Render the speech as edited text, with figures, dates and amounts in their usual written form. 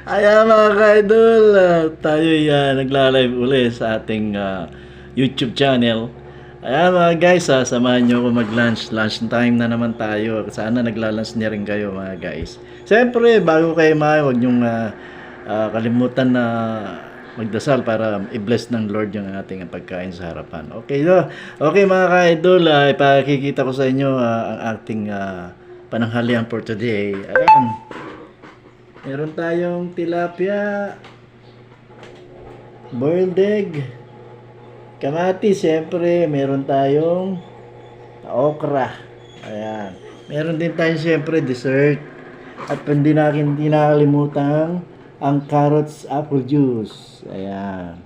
Ayan mga ka-idol, tayo nagla-live uli sa ating YouTube channel. Ayan mga guys, samahan nyo ako mag-lunch. Lunch time na naman tayo. Sana nagla-lunch niya rin kayo mga guys. Siyempre, bago kayo huwag nyong kalimutan na magdasal para i-bless ng Lord yung ating pagkain sa harapan. Okay, okay mga ka-idol, ipakikita ko sa inyo ang ating pananghalian for today. Ayan. Meron tayong tilapia, boiled egg, kamatis, siyempre, meron tayong okra. Ayan. Meron din tayong siyempre dessert. At hindi nakalimutan ang carrots apple juice. Ayan.